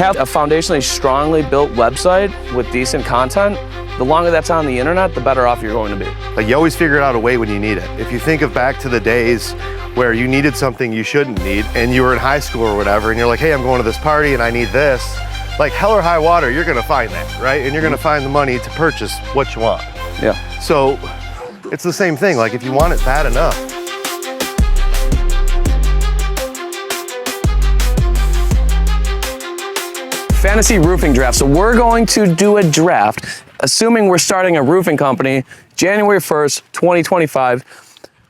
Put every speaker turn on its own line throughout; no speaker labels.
have a foundationally strongly built website with decent content, the longer that's on the internet, the better off you're going to be.
Like, you always figure out a way when you need it. If you think of back to the days where you needed something you shouldn't need, and you were in high school or whatever, and you're like, hey, I'm going to this party and I need this, like hell or high water, you're gonna find that, right? And you're gonna find the money to purchase what you want.
Yeah.
So it's the same thing. Like, if you want it bad enough.
Fantasy roofing draft. So we're going to do a draft, assuming we're starting a roofing company January 1st, 2025.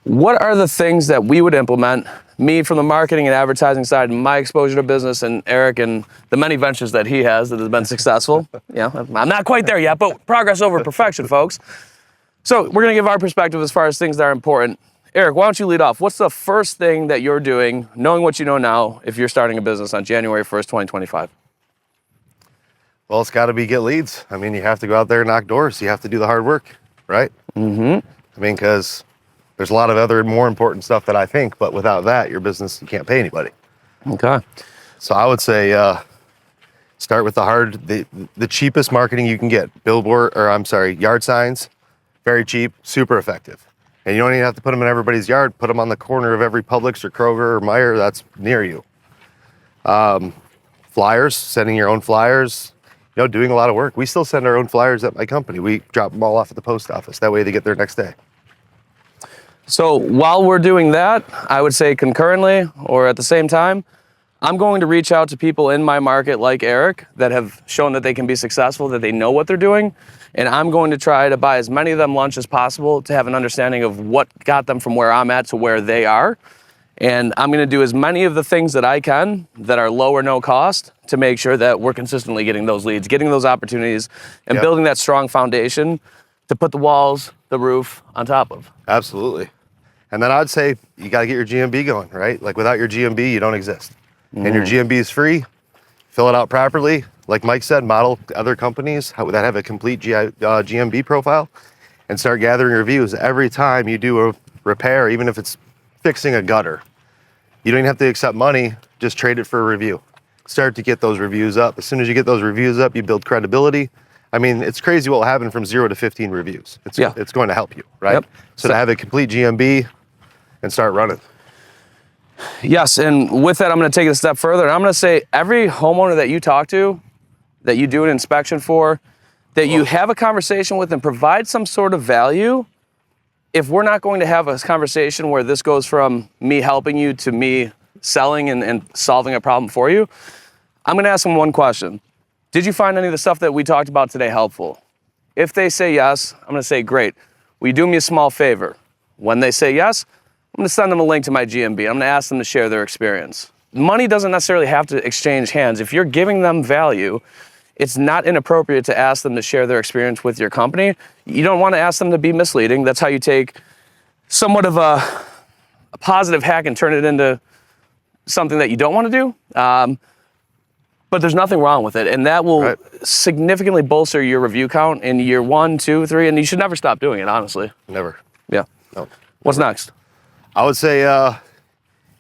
What are the things that we would implement? Me from the marketing and advertising side, my exposure to business, and Eric and the many ventures that he has that has been successful. Yeah, I'm not quite there yet, but progress over perfection, folks. So we're gonna give our perspective as far as things that are important. Eric, why don't you lead off? What's the first thing that you're doing, knowing what you know now, if you're starting a business on January 1st, 2025?
Well, it's gotta be get leads. I mean, you have to go out there and knock doors. You have to do the hard work, right?
Mm-hmm.
I mean, because there's a lot of other more important stuff that I think, but without that, your business, you can't pay anybody.
Okay.
So I would say start with the cheapest marketing you can get. Yard signs, very cheap, super effective. And you don't even have to put them in everybody's yard. Put them on the corner of every Publix or Kroger or Meijer that's near you. Flyers, sending your own flyers, doing a lot of work. We still send our own flyers at my company. We drop them all off at the post office. That way they get there next day.
So while we're doing that, I would say concurrently or at the same time, I'm going to reach out to people in my market like Eric that have shown that they can be successful, that they know what they're doing. And I'm going to try to buy as many of them lunch as possible to have an understanding of what got them from where I'm at to where they are. And I'm going to do as many of the things that I can that are low or no cost to make sure that we're consistently getting those leads, getting those opportunities, and building that strong foundation to put the walls, the roof on top of.
Absolutely. And then I'd say you got to get your GMB going, right? Like, without your GMB, you don't exist. And your GMB is free. Fill it out properly. Like Mike said, model other companies that have a complete GMB profile and start gathering reviews. Every time you do a repair, even if it's fixing a gutter, you don't even have to accept money, just trade it for a review. Start to get those reviews up. As soon as you get those reviews up, you build credibility. I mean, it's crazy what will happen from 0 to 15 reviews. It's going to help you, right?
Yep.
So to have a complete GMB and start running.
Yes, and with that, I'm going to take it a step further. And I'm going to say every homeowner that you talk to, that you do an inspection for, that you have a conversation with and provide some sort of value, if we're not going to have a conversation where this goes from me helping you to me selling and solving a problem for you, I'm going to ask them one question. Did you find any of the stuff that we talked about today helpful? If they say yes, I'm going to say, great. Will you do me a small favor? When they say yes, I'm going to send them a link to my GMB. I'm going to ask them to share their experience. Money doesn't necessarily have to exchange hands. If you're giving them value, it's not inappropriate to ask them to share their experience with your company. You don't want to ask them to be misleading. That's how you take somewhat of a positive hack and turn it into something that you don't want to do. But there's nothing wrong with it. And that will significantly bolster your review count in year 1, 2, 3, and you should never stop doing it, honestly.
Never.
Yeah.
No.
What's next?
I would say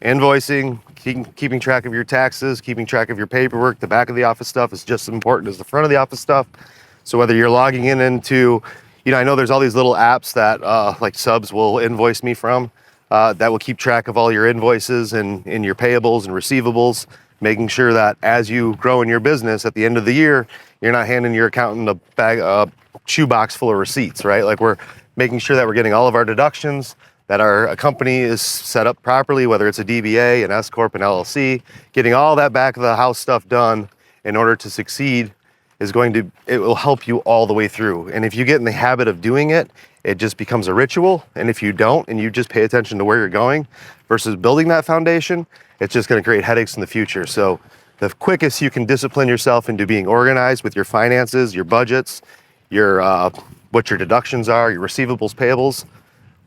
invoicing, keeping track of your taxes, keeping track of your paperwork. The back of the office stuff is just as important as the front of the office stuff. So whether you're logging into, I know there's all these little apps that like Subs will invoice me from that will keep track of all your invoices and your payables and receivables, making sure that as you grow in your business at the end of the year, you're not handing your accountant a shoebox full of receipts, right? Like, we're making sure that we're getting all of our deductions, that our company is set up properly, whether it's a DBA, an S Corp, an LLC, getting all that back of the house stuff done in order to succeed it will help you all the way through. And if you get in the habit of doing it, it just becomes a ritual. And if you don't, and you just pay attention to where you're going versus building that foundation, it's just going to create headaches in the future. So the quickest you can discipline yourself into being organized with your finances, your budgets, what your deductions are, your receivables, payables,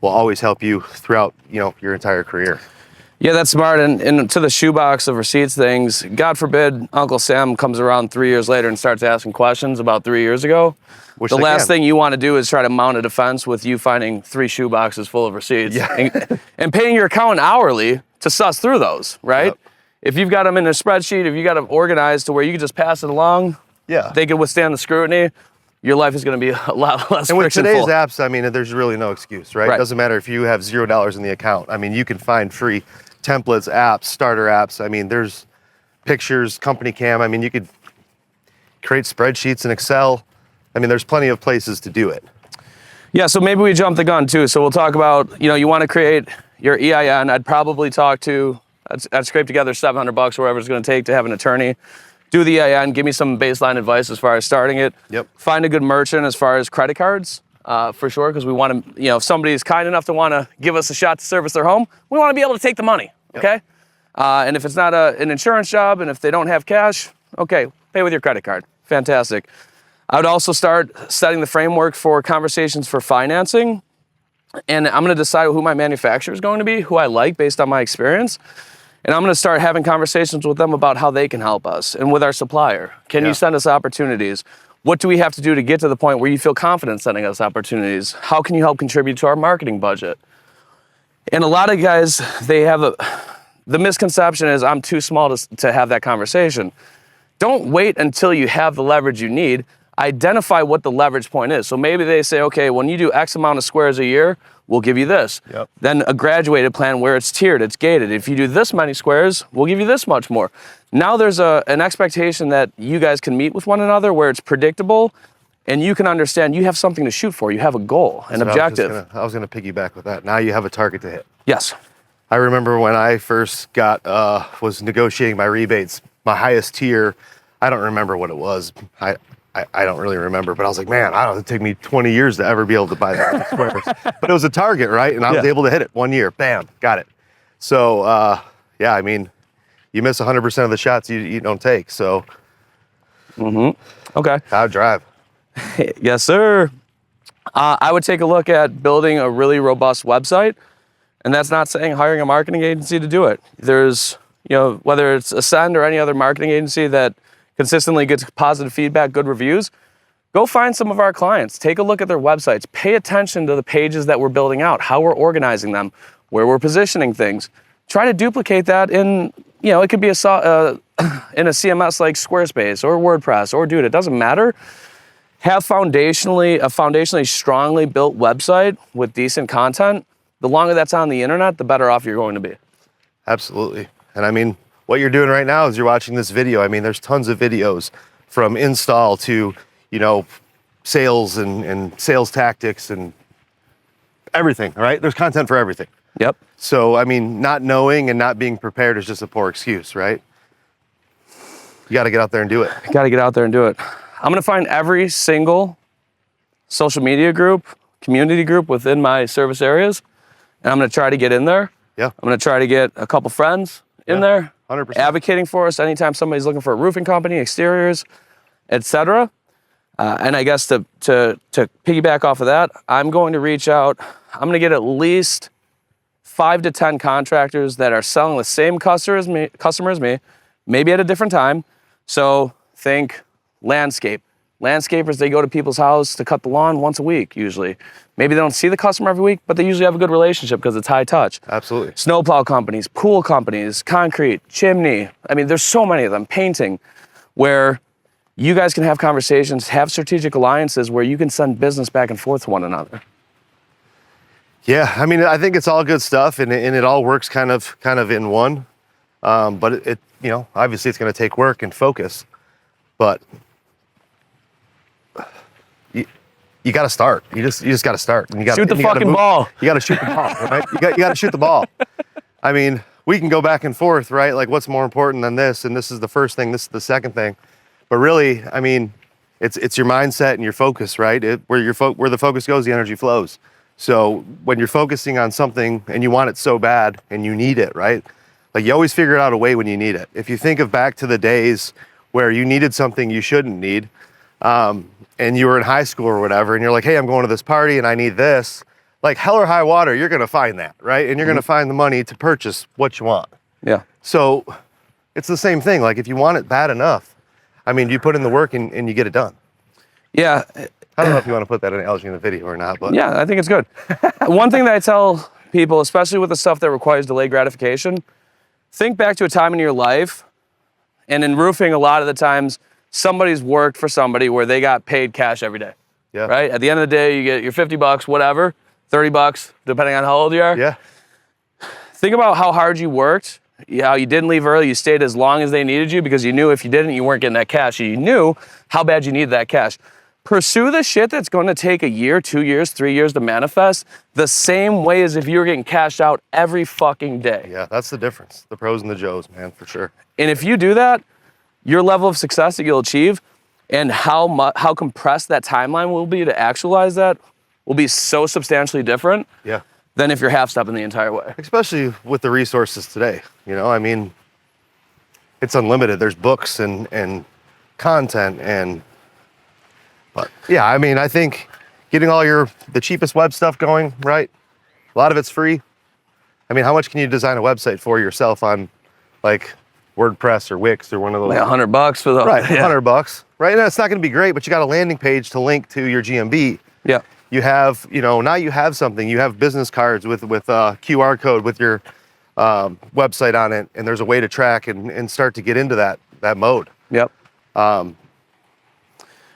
will always help you throughout, your entire career.
Yeah, that's smart. And to the shoebox of receipts things, God forbid Uncle Sam comes around 3 years later and starts asking questions about 3 years ago. The last thing you want to do is try to mount a defense with you finding 3 shoeboxes full of receipts and paying your accountant hourly to suss through those, right?
Yep.
if you've got them in a spreadsheet, if you got them organized to where you can just pass it along,
Yeah.
they can withstand the scrutiny, your life is going to be a lot less
And with today's
frictionful.
apps, I mean, there's really no excuse, right?
Right.
It doesn't matter if you have $0 in the account. I mean, you can find free templates, apps, starter apps. I mean, there's pictures, company cam. I mean, you could create spreadsheets in Excel. I mean, there's plenty of places to do it.
Yeah, so maybe we jump the gun too. So we'll talk about, you want to create your EIN. I'd probably I'd scrape together $700, whatever it's going to take to have an attorney do the EIN, give me some baseline advice as far as starting it.
Yep.
Find a good merchant as far as credit cards, for sure, because we want to, if somebody's kind enough to want to give us a shot to service their home, we want to be able to take the money, okay? And if it's not an insurance job and if they don't have cash, okay, pay with your credit card. Fantastic. I would also start setting the framework for conversations for financing. And I'm going to decide who my manufacturer is going to be, who I like based on my experience. And I'm going to start having conversations with them about how they can help us and with our supplier. Can you send us opportunities? What do we have to do to get to the point where you feel confident sending us opportunities? How can you help contribute to our marketing budget? And a lot of guys, they have the misconception is I'm too small to have that conversation. Don't wait until you have the leverage you need. Identify what the leverage point is. So maybe they say, okay, when you do X amount of squares a year, we'll give you this.
Yep.
Then a graduated plan where it's tiered, it's gated. If you do this many squares, we'll give you this much more. Now there's an expectation that you guys can meet with one another where it's predictable and you can understand you have something to shoot for. You have a goal, an objective.
I was going to piggyback with that. Now you have a target to hit.
Yes.
I remember when I first was negotiating my rebates, my highest tier, I don't remember what it was. I don't really remember, but I was like, man, it'd take me 20 years to ever be able to buy that many squares. But it was a target, right? And I was able to hit it 1 year. Bam, got it. So, I mean, you miss 100% of the shots you don't take. So,
Okay.
I'd drive.
Yes, sir. I would take a look at building a really robust website. And that's not saying hiring a marketing agency to do it. There's, whether it's Ascend or any other marketing agency that consistently gets positive feedback, good reviews, go find some of our clients. Take a look at their websites. Pay attention to the pages that we're building out, how we're organizing them, where we're positioning things. Try to duplicate that in, it could be in a CMS like Squarespace or WordPress or Dude, it doesn't matter. Have a foundationally strongly built website with decent content. The longer that's on the internet, the better off you're going to be.
Absolutely. And I mean, what you're doing right now is you're watching this video. I mean, there's tons of videos from install to, sales and sales tactics and everything, right? There's content for everything.
Yep.
So, I mean, not knowing and not being prepared is just a poor excuse, right? You got to get out there and do it.
Got to get out there and do it. I'm going to find every single social media group, community group within my service areas, and I'm going to try to get in there.
Yeah.
I'm going to try to get a couple friends in there,
100%.
advocating for us anytime somebody's looking for a roofing company, exteriors, etc. And I guess to piggyback off of that, I'm going to reach out. I'm going to get at least 5 to 10 contractors that are selling the same customer as me, maybe at a different time. So think landscape. Landscapers, they go to people's house to cut the lawn once a week, usually. Maybe they don't see the customer every week, but they usually have a good relationship because it's high touch.
Absolutely.
Snowplow companies, pool companies, concrete, chimney. I mean, there's so many of them, painting, where you guys can have conversations, have strategic alliances where you can send business back and forth to one another.
Yeah, I mean, I think it's all good stuff, and it all works kind of in one. But it obviously it's going to take work and focus. But you got to start. You just got to start. And you got
shoot the fucking ball.
You got to shoot the ball, right? You got to shoot the ball. I mean, we can go back and forth, right? Like, what's more important than this? And this is the first thing. This is the second thing. But really, I mean, it's your mindset and your focus, right? Where the focus goes, the energy flows. So when you're focusing on something and you want it so bad and you need it, right? Like, you always figure out a way when you need it. If you think of back to the days where you needed something you shouldn't need, and you were in high school or whatever, and you're like, hey, I'm going to this party and I need this, like, hell or high water, you're going to find that, right? And you're going to find the money to purchase what you want.
Yeah.
So it's the same thing. Like, if you want it bad enough, I mean, you put in the work and you get it done.
Yeah.
I don't know if you want to put that analogy in the video or not, but
Yeah, I think it's good. One thing that I tell people, especially with the stuff that requires delayed gratification, think back to a time in your life, and in roofing, a lot of the times, somebody's worked for somebody where they got paid cash every day.
Yeah.
Right? At the end of the day, you get your 50 bucks, whatever, 30 bucks, depending on how old you are.
Yeah.
Think about how hard you worked, how you didn't leave early, you stayed as long as they needed you because you knew if you didn't, you weren't getting that cash. You knew how bad you needed that cash. Pursue the shit that's going to take a year, 2 years, 3 years to manifest the same way as if you were getting cashed out every fucking day.
Yeah, that's the difference. The pros and the joes, man, for sure.
And if you do that, your level of success that you'll achieve and how compressed that timeline will be to actualize that will be so substantially different
Yeah.
than if you're half stepping the entire way.
Especially with the resources today. You know, I mean, it's unlimited. There's books and content but yeah, I mean, I think getting all the cheapest web stuff going, right? A lot of it's free. I mean, how much can you design a website for yourself on like WordPress or Wix or one of those?
Like $100 for the
Right,
yeah.
$100. Right, now it's not going to be great, but you got a landing page to link to your GMB.
Yeah.
You have, now you have something. You have business cards with a QR code with your website on it, and there's a way to track and start to get into that mode.
Yep.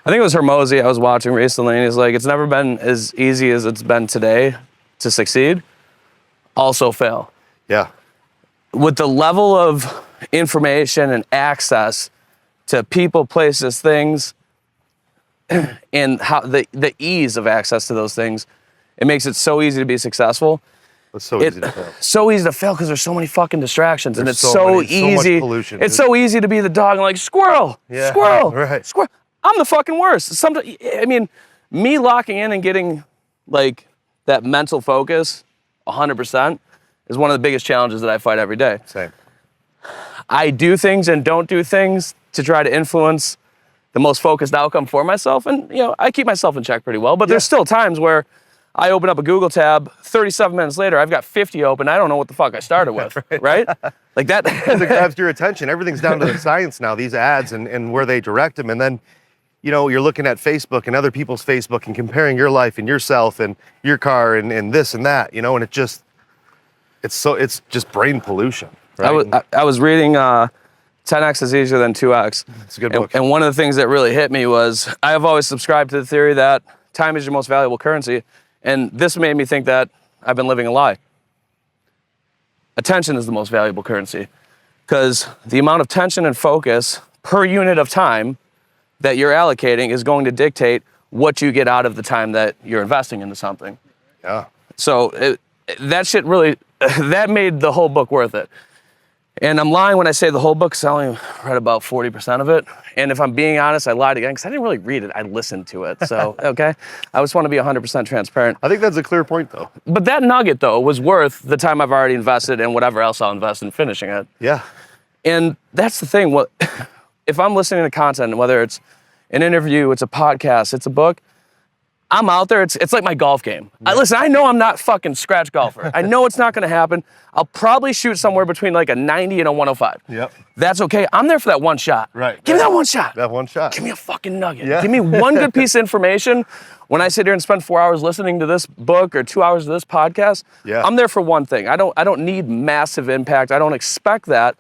I think it was Hermosi I was watching recently, and he's like, it's never been as easy as it's been today to succeed. Also fail.
Yeah.
With the level of information and access to people, places, things, and how the ease of access to those things, it makes it so easy to be successful.
It's so easy to fail.
So easy to fail because there's so many fucking distractions, and
There's
it's
so
easy.
much pollution,
It's
dude.
so easy to be the dog and like squirrel,
Yeah,
squirrel,
right.
squirrel. I'm the fucking worst. Sometimes, I mean, me locking in and getting like that mental focus, 100%, is one of the biggest challenges that I fight every day.
Same.
I do things and don't do things to try to influence the most focused outcome for myself. And, I keep myself in check pretty well, but there's still times where I open up a Google tab, 37 minutes later, I've got 50 open. I don't know what the fuck I started with, right? Like that.
It grabs your attention. Everything's down to the science now, these ads and where they direct them. And then, you're looking at Facebook and other people's Facebook and comparing your life and yourself and your car and this and that, and it's just brain pollution. Right?
I was reading 10X is easier than 2X.
It's a good book.
And one of the things that really hit me was I have always subscribed to the theory that time is your most valuable currency. And this made me think that I've been living a lie. Attention is the most valuable currency because the amount of tension and focus per unit of time that you're allocating is going to dictate what you get out of the time that you're investing into something.
Yeah.
So that shit really, that made the whole book worth it. And I'm lying when I say the whole book, because I only read about 40% of it. And if I'm being honest, I lied again, because I didn't really read it. I listened to it. So, okay? I just want to be 100% transparent.
I think that's a clear point, though.
But that nugget, though, was worth the time I've already invested and whatever else I'll invest in finishing it.
Yeah.
And that's the thing. If I'm listening to content, whether it's an interview, it's a podcast, it's a book, I'm out there. It's like my golf game.
Yeah.
I know I'm not fucking scratch golfer. I know it's not going to happen. I'll probably shoot somewhere between like a 90 and a 105.
Yep.
That's okay. I'm there for that one shot.
Right.
Give me that one shot.
That one shot.
Give me a fucking nugget.
Yeah.
Give me one good piece of information. When I sit here and spend 4 hours listening to this book or 2 hours of this podcast,
Yeah.
I'm there for one thing. I don't need massive impact. I don't expect that.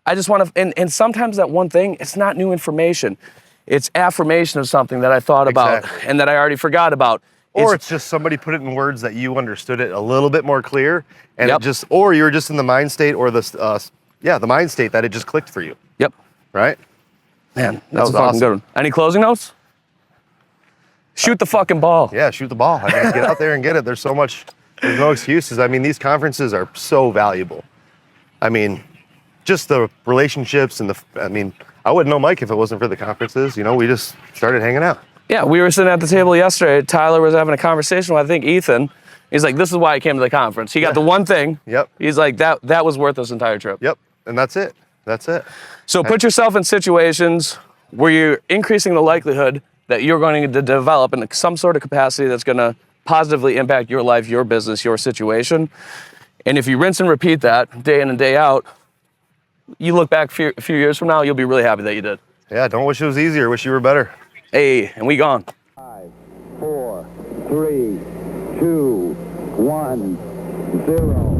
I just want to, and sometimes that one thing, it's not new information. It's affirmation of something that I thought about and that I already forgot about.
Or it's just somebody put it in words that you understood it a little bit more clear, and
Yep.
or you were just in the mind state, or the mind state that it just clicked for you,
Yep.
right?
Man,
That was
a fucking
awesome.
good one. Any closing notes? Shoot the fucking ball.
Yeah, shoot the ball. I mean, get out there and get it. There's no excuses. I mean, these conferences are so valuable. I mean, just the relationships and I wouldn't know Mike if it wasn't for the conferences. We just started hanging out.
Yeah, we were sitting at the table yesterday. Tyler was having a conversation with, I think, Ethan. He's like, this is why I came to the conference. He got the one thing.
Yep.
He's like, that was worth this entire trip.
Yep. And that's it. That's it.
So put yourself in situations where you're increasing the likelihood that you're going to develop in some sort of capacity that's going to positively impact your life, your business, your situation. And if you rinse and repeat that day in and day out, you look back a few years from now, you'll be really happy that you did.
Yeah, don't wish it was easier. Wish you were better.
Hey, and we gone.
5, 4, 3, 2, 1, 0.